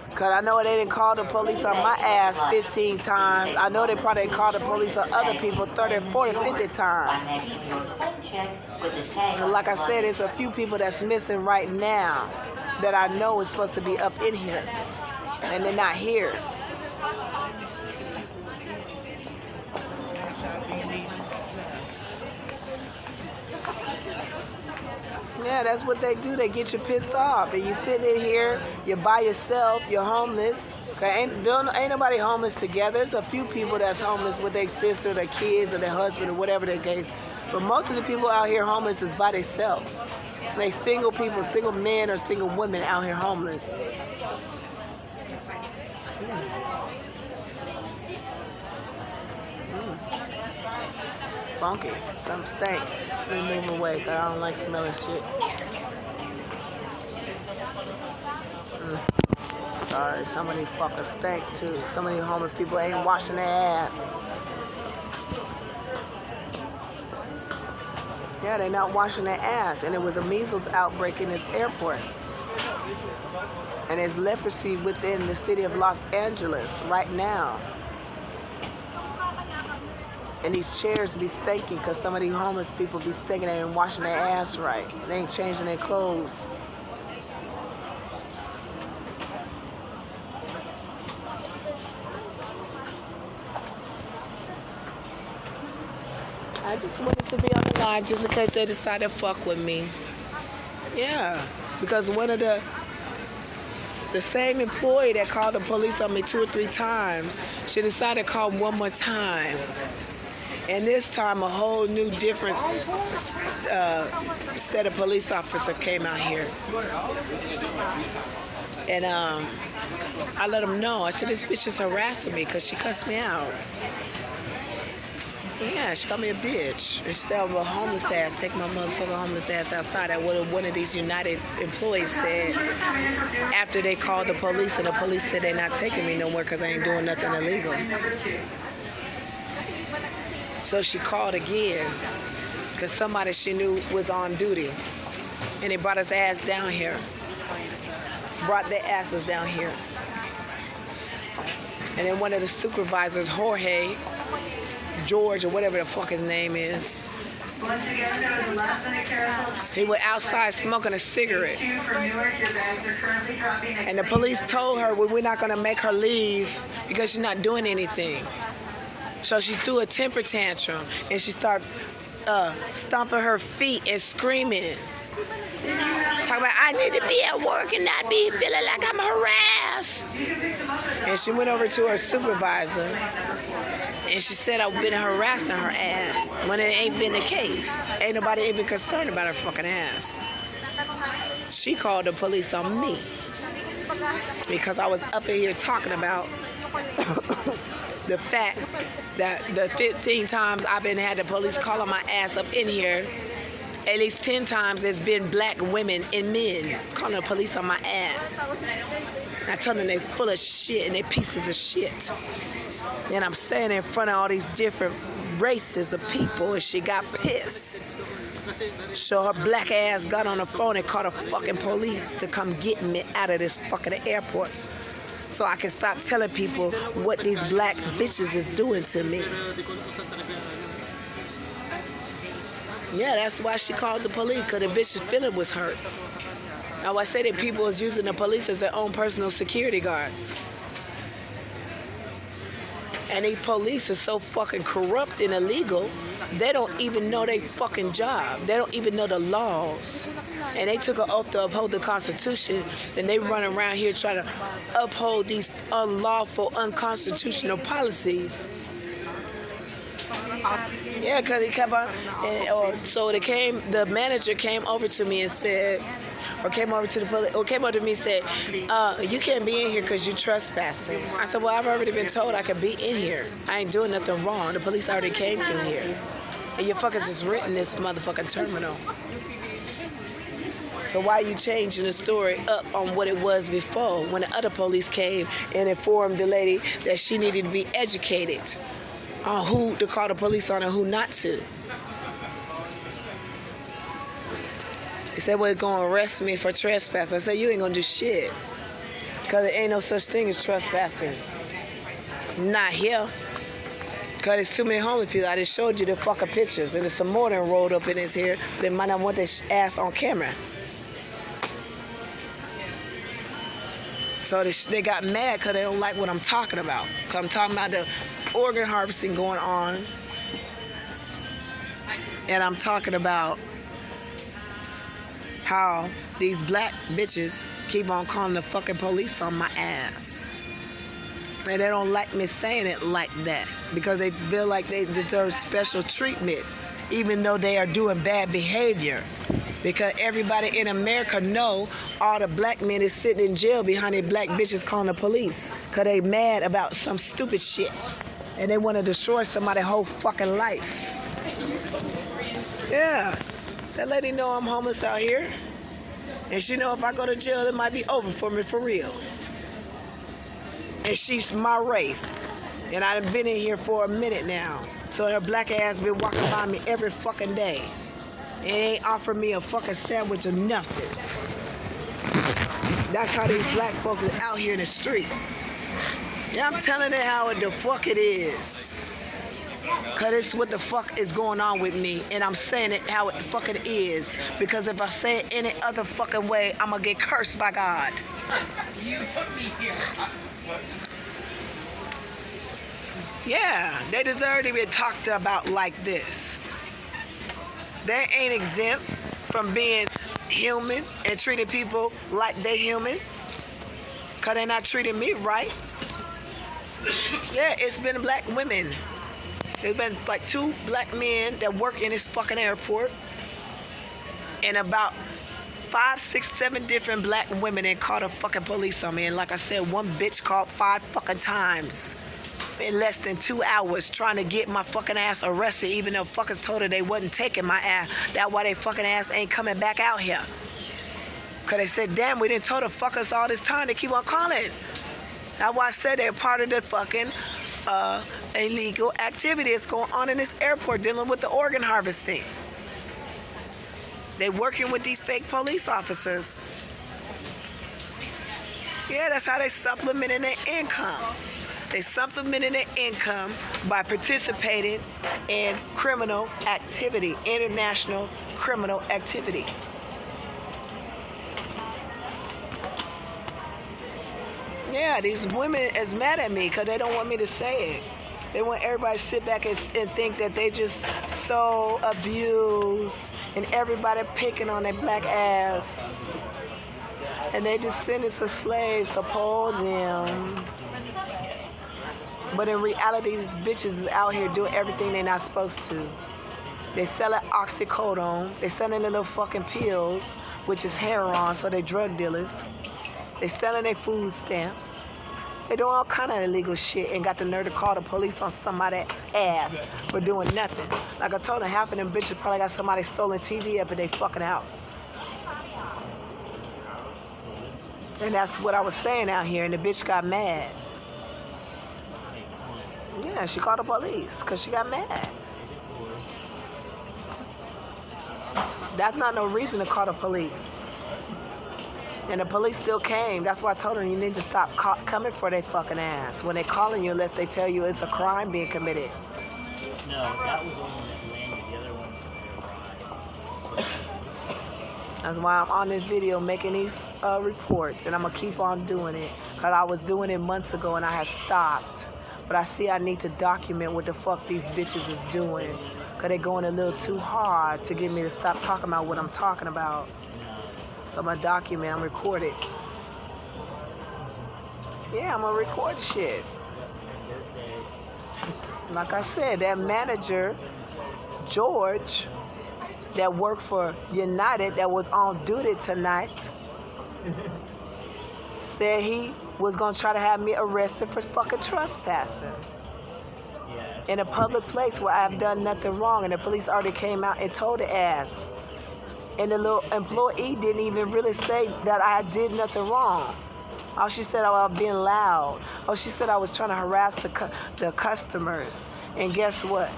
Because I know they didn't call the police on my ass 15 times. I know they probably called the police on other people 30, 40, 50 times. And like I said, there's a few people that's missing right now that I know is supposed to be up in here. And they're not here. Yeah, that's what they do. They get you pissed off. And you sitting in here, you're by yourself, you're homeless. Ain't nobody homeless together. There's a few people that's homeless with their sister, their kids, or their husband, or whatever the case. But most of the people out here homeless is by themselves. They single people, single men or single women out here homeless. Funky. Something stink. Let me move away because I don't like smelling shit. Sorry, some of these fuckers stink too. Some of these homeless people ain't washing their ass. Yeah, they're not washing their ass. And it was a measles outbreak in this airport. And there's leprosy within the city of Los Angeles right now. And these chairs be stinking because some of these homeless people be stinking. They ain't washing their ass right. They ain't changing their clothes. I just wanted to be on the live just in case they decide to fuck with me. Yeah, because one of the same employee that called the police on me 2 or 3 times, she decided to call one more time. And this time a whole new different set of police officers came out here. And I let them know. I said, this bitch is harassing me because she cussed me out. Yeah, she called me a bitch. And she said, well, homeless ass, take my motherfucking homeless ass outside. That's what one of these United employees said after they called the police, and the police said they're not taking me nowhere because I ain't doing nothing illegal. So she called again because somebody she knew was on duty. And they brought his ass down here. Brought their asses down here. And then one of the supervisors, Jorge, George, or whatever the fuck his name is, Once again, there was a last-minute carousel. he was outside smoking a cigarette. From Newark, your bags are currently dropping. And the police told her, well, we're not going to make her leave because she's not doing anything. So she threw a temper tantrum and she started stomping her feet and screaming. Talking about, I need to be at work and not be feeling like I'm harassed. And she went over to her supervisor and she said I've been harassing her ass when it ain't been the case. Ain't nobody even concerned about her fucking ass. She called the police on me because I was up in here talking about the fact that the 15 times I've been had the police calling my ass up in here, at least 10 times there's been black women and men calling the police on my ass. I told them they full of shit and they pieces of shit. And I'm saying in front of all these different races of people, and she got pissed. So her black ass got on the phone and called the fucking police to come get me out of this fucking airport, so I can stop telling people what these black bitches is doing to me. Yeah, that's why she called the police, because the bitch's feeling was hurt. Now I say that people is using the police as their own personal security guards. And these police are so fucking corrupt and illegal, they don't even know their fucking job. They don't even know the laws. And they took an oath to uphold the Constitution, and they run around here trying to uphold these unlawful, unconstitutional policies. Yeah, because he kept on, so the manager came over to me and said, or came over to the police, or came over to me and said, you can't be in here because you're trespassing. I said, well, I've already been told I can be in here. I ain't doing nothing wrong. The police already came through here. And your fuckers is written this motherfucking terminal. So why are you changing the story up on what it was before when the other police came and informed the lady that she needed to be educated on who to call the police on and who not to? He said, well, it's going to arrest me for trespassing. I said, you ain't going to do shit. Because there ain't no such thing as trespassing. Not here. Because there's too many homeless people. I just showed you the fucking pictures. And there's some more than rolled up in this here. They might not want their ass on camera. So they got mad because they don't like what I'm talking about. Because I'm talking about the organ harvesting going on. And I'm talking about how these black bitches keep on calling the fucking police on my ass. And they don't like me saying it like that because they feel like they deserve special treatment even though they are doing bad behavior. Because everybody in America know all the black men is sitting in jail behind their black bitches calling the police because they mad about some stupid shit. And they want to destroy somebody's whole fucking life. Yeah. That lady know I'm homeless out here. And she know if I go to jail, it might be over for me for real. And she's my race. And I've been in here for a minute now. So her black ass been walking by me every fucking day. And ain't offered me a fucking sandwich or nothing. That's how these black folks are out here in the street. Yeah, I'm telling it how the fuck it is. Because it's what the fuck is going on with me. And I'm saying it how it fucking is. Because if I say it any other fucking way, I'm going to get cursed by God. You put me here. Yeah, they deserve to be talked about like this. They ain't exempt from being human and treating people like they human. Because they're not treating me right. Yeah, it's been black women. There's been like 2 black men that work in this fucking airport. And about 5, 6, 7 different black women that called the fucking police on me. And like I said, one bitch called 5 fucking times in less than 2 hours trying to get my fucking ass arrested, even though fuckers told her they wasn't taking my ass. That's why they fucking ass ain't coming back out here. Because they said, damn, we done told the fuckers all this time. They keep on calling. That's why I said they're part of the fucking illegal activity that's going on in this airport dealing with the organ harvesting. They working with these fake police officers. Yeah, that's how they supplementing their income. They supplementing their income by participating in criminal activity, international criminal activity. Yeah, these women is mad at me because they don't want me to say it. They want everybody to sit back and think that they just so abused and everybody picking on their black ass. And they descendants of slaves uphold them. But in reality, these bitches is out here doing everything they're not supposed to. They selling oxycodone. They selling the little fucking pills, which is heroin, so they drug dealers. They selling their food stamps. They doing all kind of illegal shit and got the nerve to call the police on somebody's ass for doing nothing. Like I told them, half of them bitches probably got somebody stolen TV up at their fucking house. And that's what I was saying out here, and the bitch got mad. Yeah, she called the police because she got mad. That's not no reason to call the police. And the police still came. That's why I told them you need to stop coming for their fucking ass when they calling you unless they tell you it's a crime being committed. No, that was the one that landed. The other one arrived. That's why I'm on this video making these reports, and I'm going to keep on doing it because I was doing it months ago and I had stopped. But I see I need to document what the fuck these bitches is doing. Because they going a little too hard to get me to stop talking about what I'm talking about. So I'm going to document, I'm record it. Yeah, I'm going to record shit. Like I said, that manager, George, that worked for United, that was on duty tonight, said he was going to try to have me arrested for fucking trespassing in a public place where I've done nothing wrong, and the police already came out and told the ass. And the little employee didn't even really say that I did nothing wrong. Oh, she said I was being loud. Oh, she said I was trying to harass the customers. And guess what?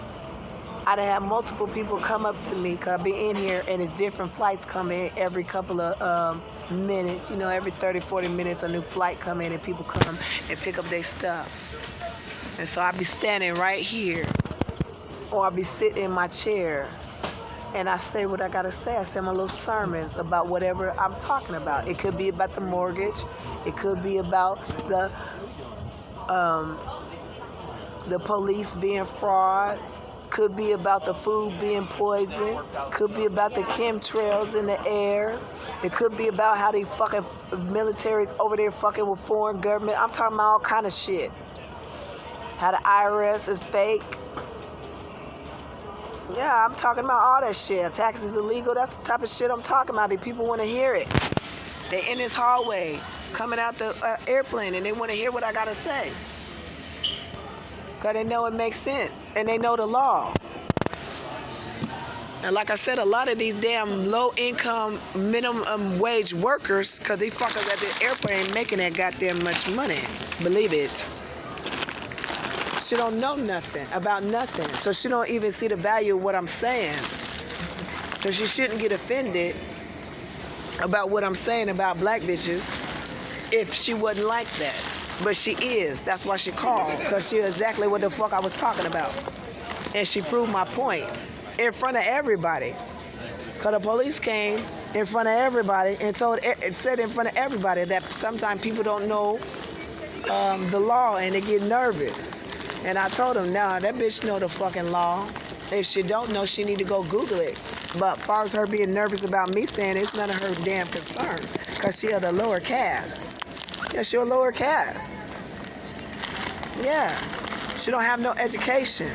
I done had multiple people come up to me, because I be in here and it's different flights come in every couple of minutes. You know, every 30, 40 minutes a new flight come in and people come and pick up their stuff. And so I be standing right here, or I be sitting in my chair, and I say what I gotta say. I say my little sermons about whatever I'm talking about. It could be about the mortgage. It could be about the police being fraud. Could be about the food being poisoned. Could be about the chemtrails in the air. It could be about how they fucking military's over there fucking with foreign government. I'm talking about all kind of shit. How the IRS is fake. Yeah, I'm talking about all that shit. Taxes illegal. That's the type of shit I'm talking about. The people want to hear it. They in this hallway, coming out the airplane, and they want to hear what I gotta say. Because they know it makes sense, and they know the law. And like I said, a lot of these damn low-income, minimum wage workers, because these fuckers at the airplane ain't making that goddamn much money. Believe it. She don't know nothing about nothing, so she don't even see the value of what I'm saying. So she shouldn't get offended about what I'm saying about black bitches if she wasn't like that. But she is. That's why she called, because she knew exactly what the fuck I was talking about. And she proved my point in front of everybody. Because the police came in front of everybody and said in front of everybody that sometimes people don't know the law and they get nervous. And I told them, nah, that bitch know the fucking law. If she don't know, she need to go Google it. But as far as her being nervous about me saying it, it's none of her damn concern. Because she of the lower caste. Yeah, she a lower caste. Yeah. She don't have no education.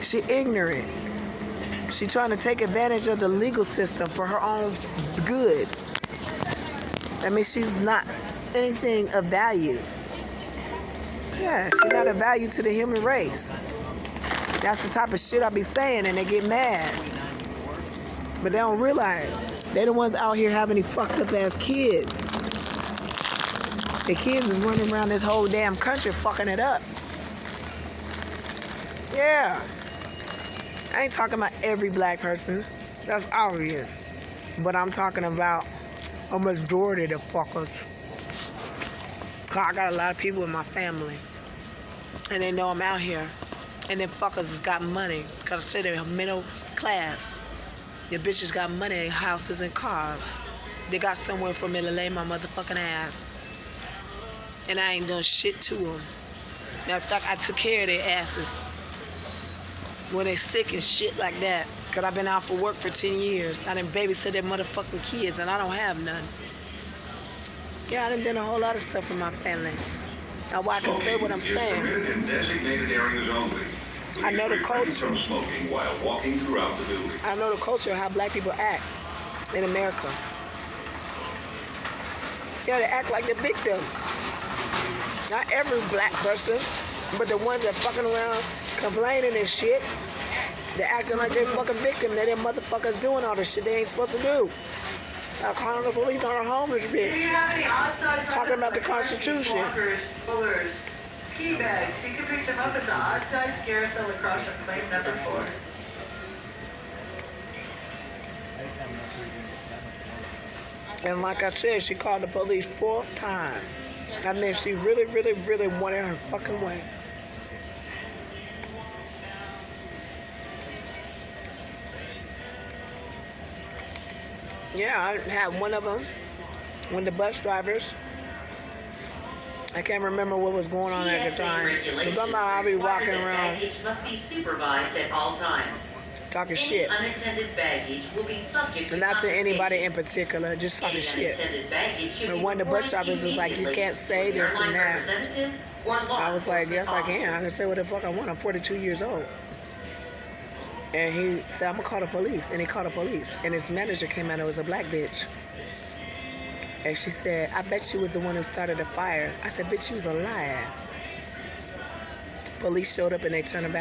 She ignorant. She trying to take advantage of the legal system for her own good. I mean, she's not anything of value. Yeah, she's not of value to the human race. That's the type of shit I be saying, and they get mad. But they don't realize they the ones out here having these fucked up ass kids. The kids is running around this whole damn country fucking it up. Yeah. I ain't talking about every black person. That's obvious. But I'm talking about a majority of the fuckers. Cause I got a lot of people in my family. And they know I'm out here. And them fuckers has got money. Cause I said they're middle class. Your bitches got money, houses and cars. They got somewhere for me to lay my motherfucking ass. And I ain't done shit to them. Matter of fact, I took care of their asses when they sick and shit like that. Cause I've been out for work for 10 years. I done babysit their motherfucking kids and I don't have none. Yeah, I done done a whole lot of stuff for my family. Now why I can say what I'm saying. In designated areas only. I know the culture. From smoking while walking throughout the building. I know the culture of how black people act in America. Yeah, they act like they're victims. Not every black person, but the ones that fucking around complaining and shit, they're acting like they're fucking victim. They're them motherfuckers doing all the shit they ain't supposed to do. Calling the police on a homeless bitch. Talking about the Constitution. Walkers, pullers, ski bags. You can pick them up at the odd-side carousel across from plane number 4. And like I said, she called the police 4th time. I mean, she really, really, really wanted her fucking way. Yeah, I had one of them, one of the bus drivers. I can't remember what was going on at the TSA time. So regulations somehow I'll be require walking that around baggage must be supervised at all times. talking Any shit. unattended baggage will be subject to And not to anybody in confiscation. particular, just talking Any shit. unattended baggage should And be one of the bus reported drivers was like, you immediately can't say to an this and airline that. representative or law I was like, enforcement yes, I can. I officer. can say what the fuck I want. I'm 42 years old. And he said, I'm going to call the police. And he called the police. And his manager came out. It was a black bitch. And she said, I bet she was the one who started the fire. I said, bitch, you was a liar. Police showed up and they turned him back.